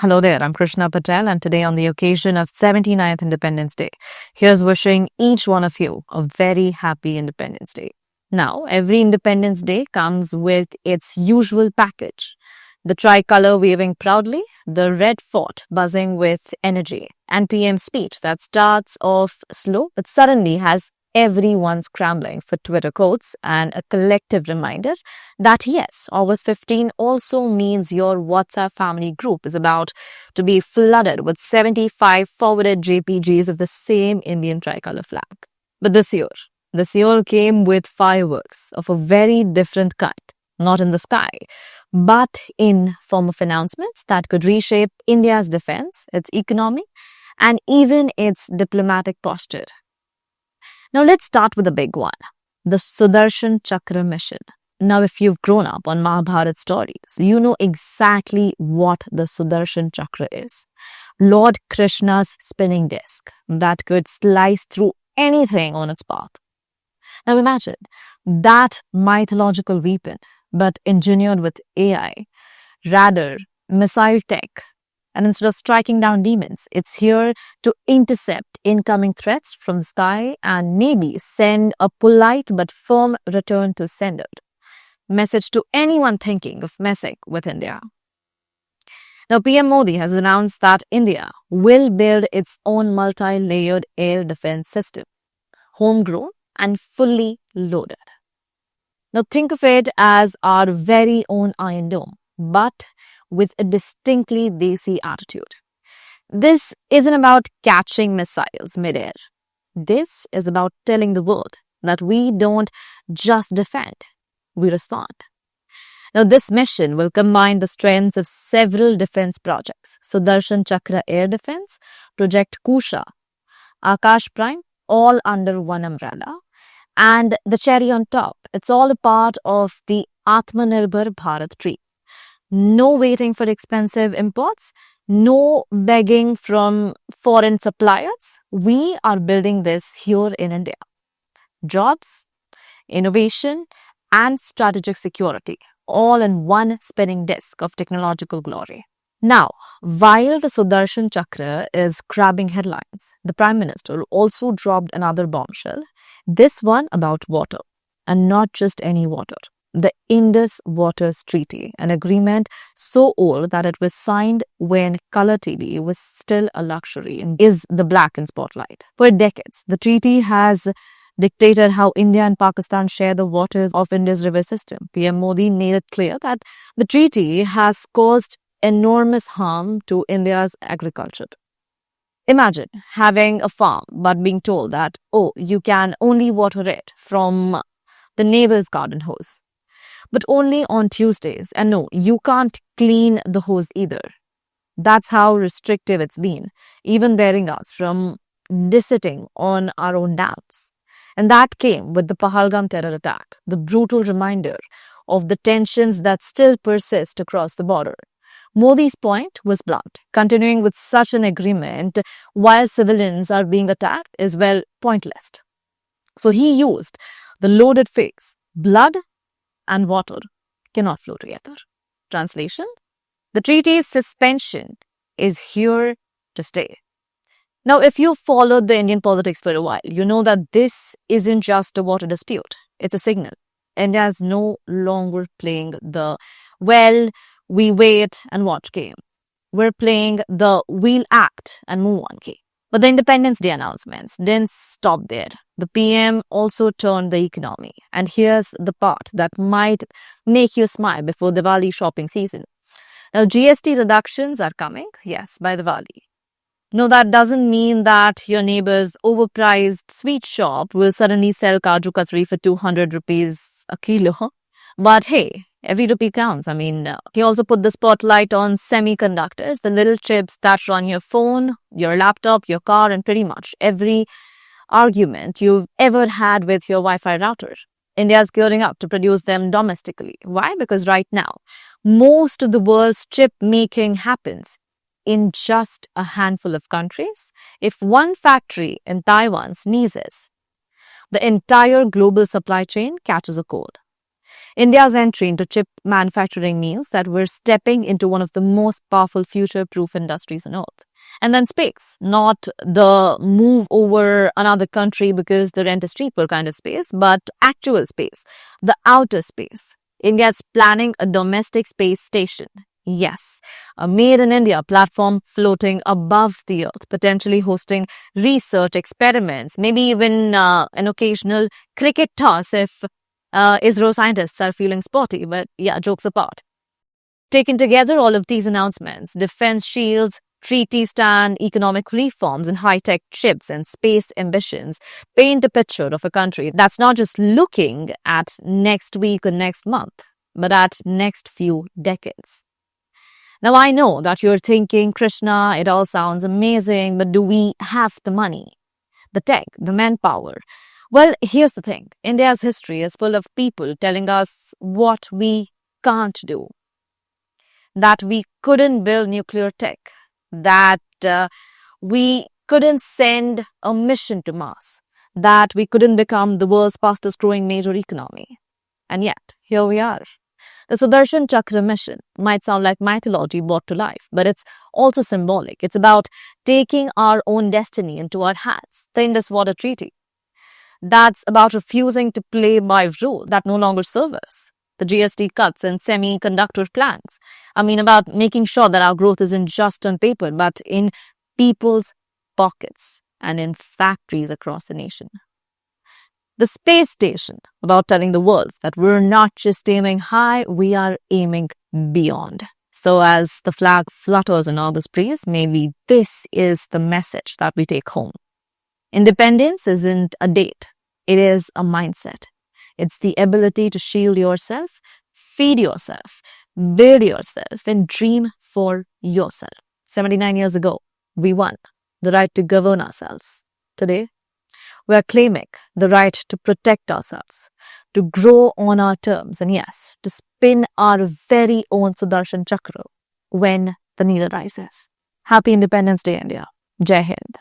Hello there, I'm Krishna Patel, and today on the occasion of 79th Independence Day, here's wishing each one of you a very happy Independence Day. Now, every Independence Day comes with its usual package. The tricolor waving proudly, the red fort buzzing with energy, and PM's speech that starts off slow but suddenly has everyone scrambling for Twitter quotes and a collective reminder that yes, August 15 also means your WhatsApp family group is about to be flooded with 75 forwarded JPGs of the same Indian tricolor flag. But this year came with fireworks of a very different kind, not in the sky, but in form of announcements that could reshape India's defense, its economy, and even its diplomatic posture. Now let's start with the big one, the Sudarshan Chakra Mission. Now if you've grown up on Mahabharata stories, you know exactly what the Sudarshan Chakra is. Lord Krishna's spinning disc that could slice through anything on its path. Now imagine that mythological weapon, but engineered with AI, radar, missile tech, and instead of striking down demons, it's here to intercept incoming threats from the sky and maybe send a polite but firm return to sender message to anyone thinking of messing with India. Now, PM Modi has announced that India will build its own multi-layered air defense system, homegrown and fully loaded. Now, think of it as our very own Iron Dome, but with a distinctly Desi attitude. This isn't about catching missiles midair. This is about telling the world that we don't just defend, we respond. Now, this mission will combine the strengths of several defense projects. Sudarshan Chakra Air Defense, Project Kusha, Akash Prime, all under one umbrella. And the cherry on top, it's all a part of the Atmanirbhar Bharat tree. No waiting for expensive imports, no begging from foreign suppliers. We are building this here in India. Jobs, innovation, and strategic security, all in one spinning disc of technological glory. Now, while the Sudarshan Chakra is grabbing headlines, the Prime Minister also dropped another bombshell, this one about water, and not just any water. The Indus Waters Treaty, an agreement so old that it was signed when color TV was still a luxury, is the black in spotlight. For decades, the treaty has dictated how India and Pakistan share the waters of Indus river system. PM Modi made it clear that the treaty has caused enormous harm to India's agriculture. Imagine having a farm but being told that, oh, you can only water it from the neighbor's garden hose, but only on Tuesdays. And no, you can't clean the hose either. That's how restrictive it's been, even bearing us from desitting on our own dams. And that came with the Pahalgam terror attack, the brutal reminder of the tensions that still persist across the border. Modi's point was blunt. Continuing with such an agreement while civilians are being attacked is, well, pointless. So he used the loaded phrase, blood and water cannot flow together. Translation: the treaty's suspension is here to stay. Now, if you followed the Indian politics for a while, you know that this isn't just a water dispute. It's a signal. India is no longer playing the, well, we wait and watch game. We're playing the we'll act and move on game. But the Independence Day announcements didn't stop there. The PM also turned the economy. And here's the part that might make you smile before Diwali shopping season. Now, GST reductions are coming, yes, by Diwali. No, that doesn't mean that your neighbor's overpriced sweet shop will suddenly sell Kaju Katri for 200 rupees a kilo. But hey, every rupee counts. He also put the spotlight on semiconductors, the little chips that run your phone, your laptop, your car, and pretty much every argument you've ever had with your Wi-Fi router. India's gearing up to produce them domestically. Why? Because right now, most of the world's chip making happens in just a handful of countries. If one factory in Taiwan sneezes, the entire global supply chain catches a cold. India's entry into chip manufacturing means that we're stepping into one of the most powerful future-proof industries on earth. And then space, not the move over another country because the rent is cheaper kind of space, but actual space, the outer space. India is planning a domestic space station. Yes, a made in India platform floating above the earth, potentially hosting research experiments, maybe even an occasional cricket toss if ISRO scientists are feeling sporty. But yeah, jokes apart. Taken together, all of these announcements, defense shields, treaty stand, economic reforms, and high-tech chips and space ambitions paint a picture of a country that's not just looking at next week or next month, but at next few decades. Now, I know that you're thinking, Krishna, it all sounds amazing, but do we have the money, the tech, the manpower? Well, here's the thing. India's history is full of people telling us what we can't do, that we couldn't build nuclear tech, that we couldn't send a mission to Mars, that we couldn't become the world's fastest growing major economy. And yet, here we are. The Sudarshan Chakra Mission might sound like mythology brought to life, but it's also symbolic. It's about taking our own destiny into our hands. The Indus Waters Treaty. That's about refusing to play by rules that no longer serve us. The GST cuts and semiconductor plans. About making sure that our growth isn't just on paper, but in people's pockets and in factories across the nation. The space station, about telling the world that we're not just aiming high, we are aiming beyond. So as the flag flutters in August breeze, maybe this is the message that we take home. Independence isn't a date. It is a mindset. It's the ability to shield yourself, feed yourself, build yourself, and dream for yourself. 79 years ago, we won the right to govern ourselves. Today, we are claiming the right to protect ourselves, to grow on our terms, and yes, to spin our very own Sudarshan Chakra when the need arises. Happy Independence Day, India. Jai Hind.